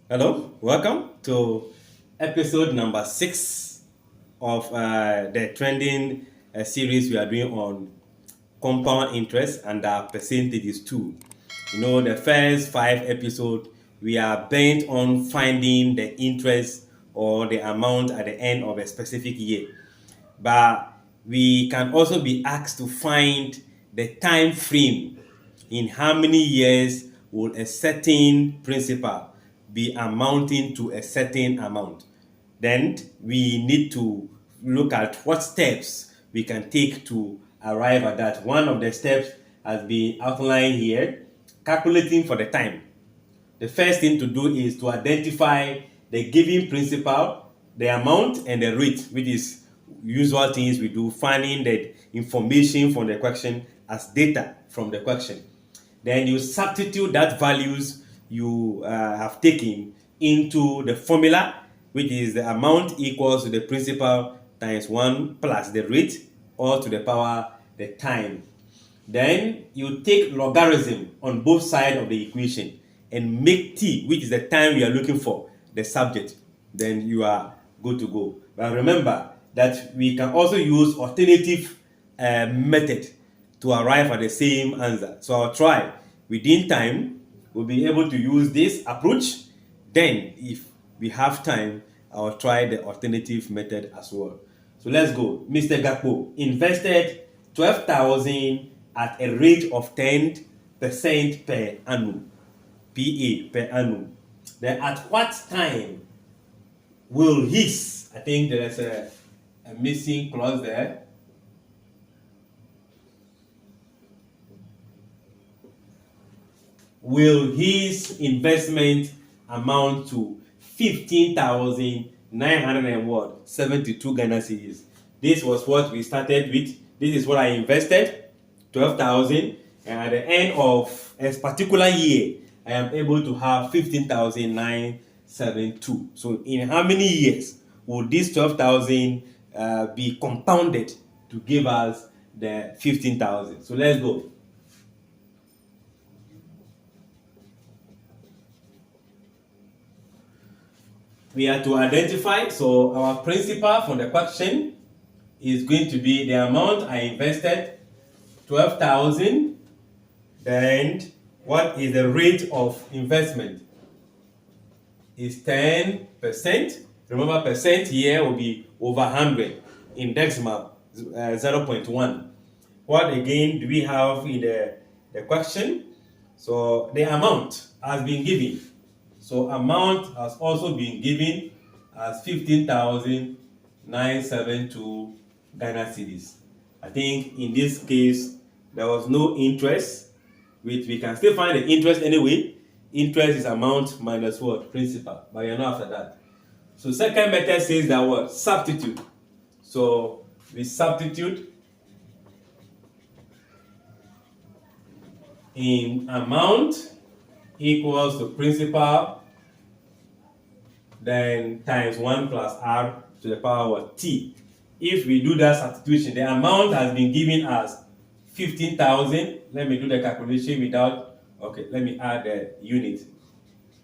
Hello, welcome to episode number 6 of the trending series we are doing on compound interest and percentages too. The first 5 episodes we are bent on finding the interest or the amount at the end of a specific year, but we can also be asked to find the time frame in how many years will a certain principal be amounting to a certain amount. Then we need to look at what steps we can take to arrive at that. One of the steps has been outlined here, calculating for the time. The first thing to do is to identify the given principal, the amount, and the rate, which is usual things we do, finding the information from the question as data from the question. Then you substitute that values you have taken into the formula, which is the amount equals to the principal times 1 plus the rate, or to the power the time. Then you take logarithm on both sides of the equation and make t, which is the time you are looking for, the subject. Then you are good to go. But remember that we can also use alternative method to arrive at the same answer. So I'll try within time. We'll be able to use this approach. Then, if we have time, I'll try the alternative method as well. So let's go. Mr. Gakpo invested 12,000 at a rate of 10% per annum, PA per annum. Then at what time will his, I think there's a missing clause there. Will his investment amount to 15,972 Ghana cedis? This was what we started with. This is what I invested, 12,000, and at the end of a particular year, I am able to have 15,972. So in how many years will this 12,000 be compounded to give us the 15,000? So let's go. We are to identify, so our principal from the question is going to be the amount I invested, 12,000. Then what is the rate of investment? Is 10%. Remember, percent here will be over 100 in decimal, 0.1. What again do we have in the question? So the amount has been given. So amount has also been given as 15,972 Ghana cedis. I think in this case there was no interest, which we can still find the interest anyway. Interest is amount minus what? Principal. But you're not after that. So second method says that what? Substitute. So we substitute in amount equals to principal, then times 1 plus r to the power of t. If we do that substitution, the amount has been given as 15,000. Let me do the calculation without, okay, let me add the unit,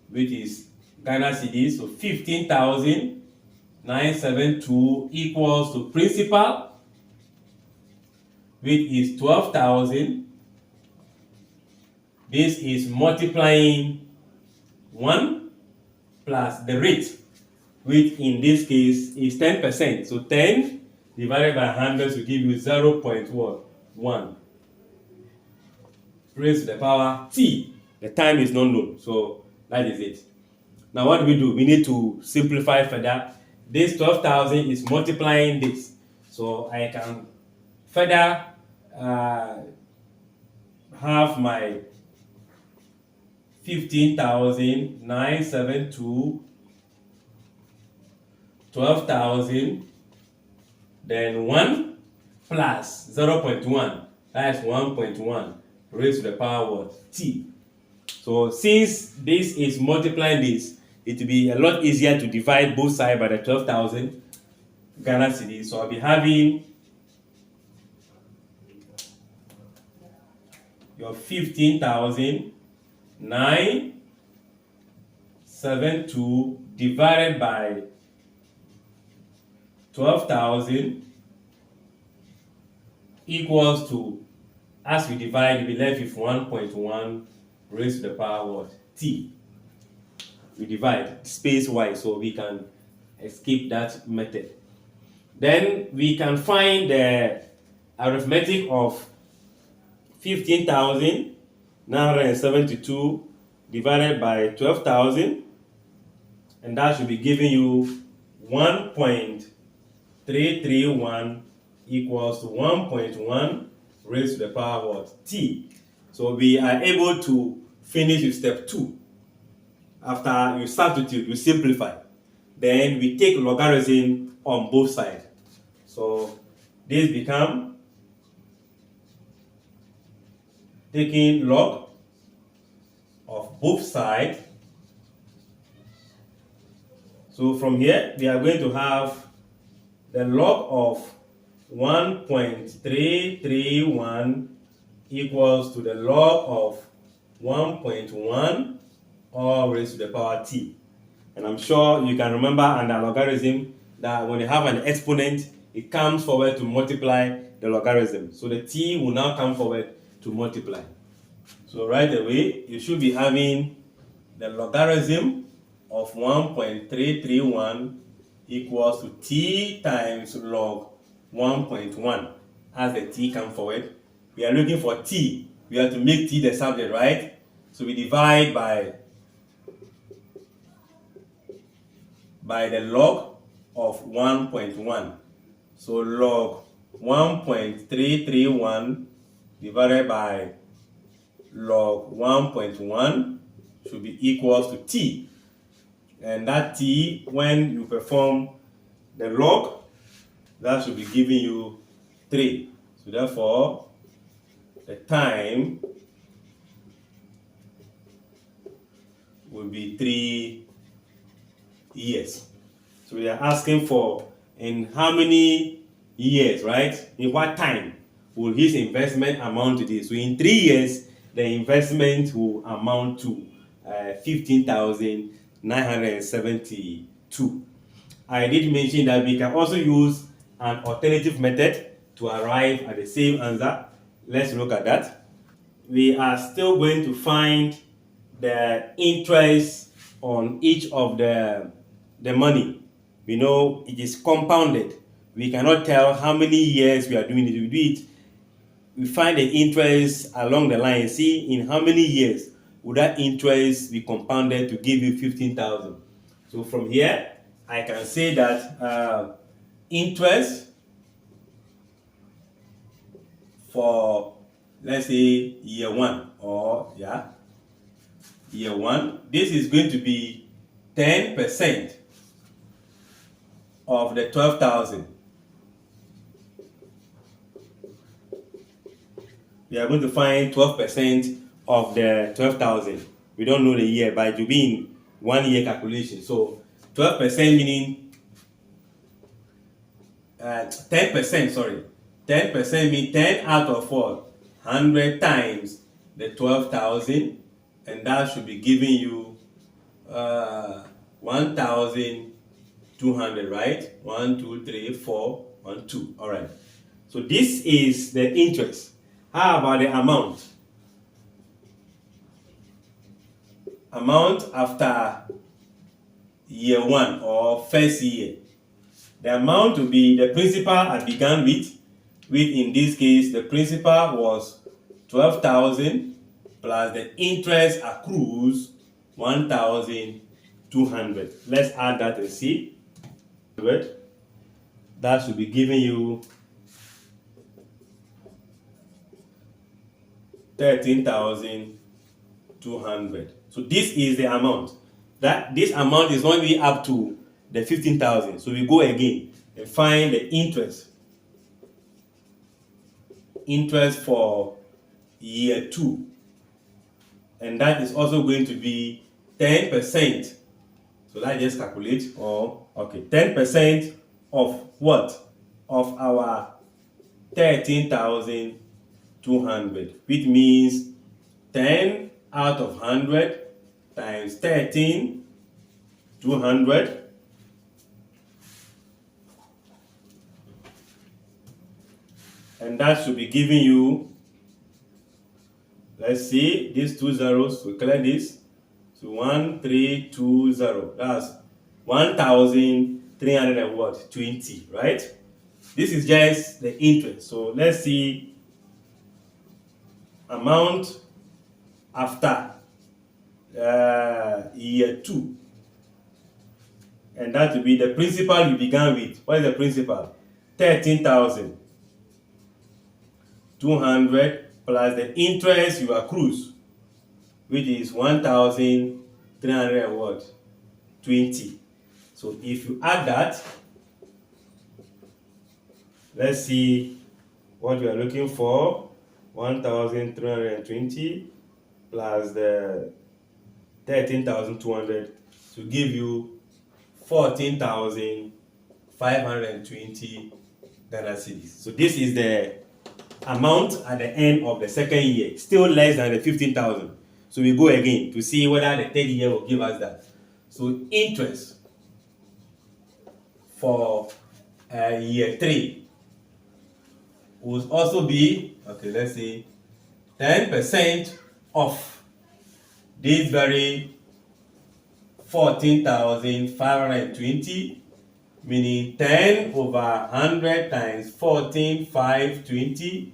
which is Ghana cedis. So 15,972 equals to principal, which is 12,000. This is multiplying 1 plus the rate, which in this case is 10%. So 10 divided by 100 will give you 0.1. Raised to the power t. The time is not known, so that is it. Now what do? We need to simplify further. This 12,000 is multiplying this. So I can further have my 15,972, 12,000, then 1 plus 0.1, that's 1.1 raised to the power of t. So since this is multiplying this, it will be a lot easier to divide both sides by the 12,000 Ghana cedis. So I'll be having your 15,000 9 972 divided by 12,000 equals to, as we divide, we left with 1.1 raised to the power what? T. We divide space wise so we can escape that method. Then we can find the arithmetic of 15,972 divided by 12,000, and that should be giving you 1.331 equals to 1.1 raised to the power what? T. So we are able to finish with step 2. After you substitute, you simplify. Then we take logarithm on both sides. So this become taking log of both sides. So from here, we are going to have the log of 1.331 equals to the log of 1.1 all raised to the power t. And I'm sure you can remember under logarithm that when you have an exponent, it comes forward to multiply the logarithm. So the t will now come forward to multiply. So right away, you should be having the logarithm of 1.331 equals to t times log 1.1. As the t come forward, we are looking for t. We have to make t the subject, right? So we divide by the log of 1.1. So log 1.331 divided by log 1.1 should be equals to t. And that t, when you perform the log, that should be giving you 3. So therefore, the time will be 3 years. So we are asking for in how many years, right? In what time will his investment amount to this? So in 3 years, the investment will amount to 15,972. I did mention that we can also use an alternative method to arrive at the same answer. Let's look at that. We are still going to find the interest on each of the money. We know it is compounded. We cannot tell how many years we are doing it. We do it. We find the interest along the line. See in how many years would that interest be compounded to give you 15,000. So from here, I can say that interest for, let's say, year 1 or year 1, this is going to be 10% of the 12,000. We are going to find 12% of the 12,000. We don't know the year, but it will be in 1 year calculation. So 12% meaning 10%, sorry. 10% means 10 out of what? 100 times the 12,000, and that should be giving you 1,200, right? 1, 2, 3, 4, 1, 2. All right. So this is the interest. How about the amount? Amount after year 1 or first year. The amount will be the principal I began with in this case, the principal was 12,000 plus the interest accrues 1,200. Let's add that and see. That should be giving you 13,200. So this is the amount. This amount is not really up to the 15,000. So we go again and find the interest. Interest for year 2. And that is also going to be 10%. So let's just calculate. 10% of what? Of our 13,200, which means 10 out of 100 times 13 200, and that should be giving you, let's see, these two zeros, we clear this, so 1320, that's 1,320, right? This is just the interest. So let's see amount after year 2, and that will be the principal you began with. What is the principal? 13,200 plus the interest you accrue, which is 1,320. So if you add that, let's see what we are looking for. 1,320 plus the 13,200 to give you 14,520 Ghana cedis. So this is the amount at the end of the second year, still less than the 15,000. So we go again to see whether the third year will give us that. So interest for year 3 will also be, okay, let's say 10% of this very 14,520, meaning 10 over 100 times 14,520.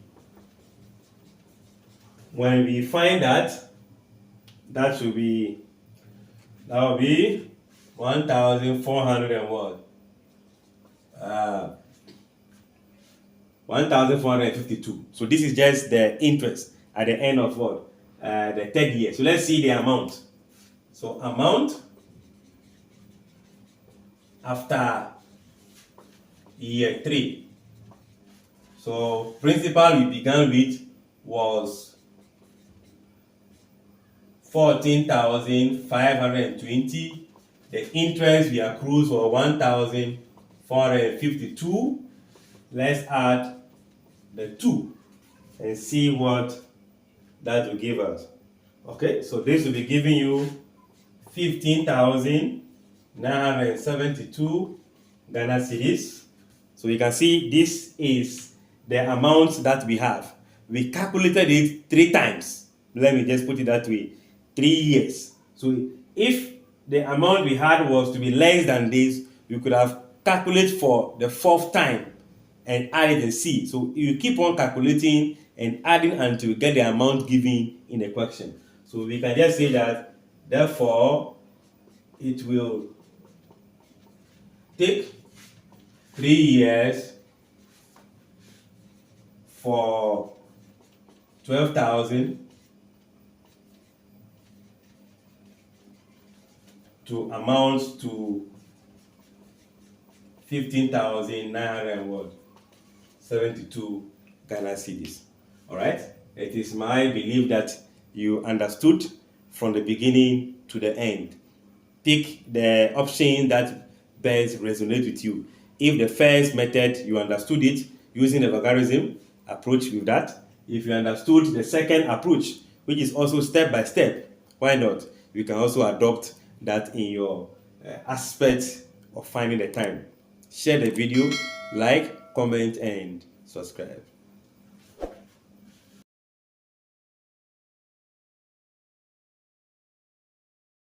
When we find that, that will be 1,400 and what? 1,452. So this is just the interest at the end of what? The third year. So let's see the amount. So amount after year 3. So principal we began with was 14,520. The interest we accrued for 1,452. Let's add the 2 and see what that will give us. Okay, so this will be giving you 15,972 Ghana cedis. So you can see this is the amount that we have. We calculated it 3 times. Let me just put it that way. 3 years. So if the amount we had was to be less than this, we could have calculated for the 4th time and add it and see. So you keep on calculating and adding until you get the amount given in the question. So we can just say that, therefore, it will take 3 years for 12,000 to amount to 15,972 Ghana cedis. All right. It is my belief that you understood from the beginning to the end. Pick the option that best resonates with you. If the first method you understood it using the algorithm, approach with that. If you understood the second approach, which is also step by step, why not? You can also adopt that in your aspect of finding the time. Share the video, like, comment, and subscribe.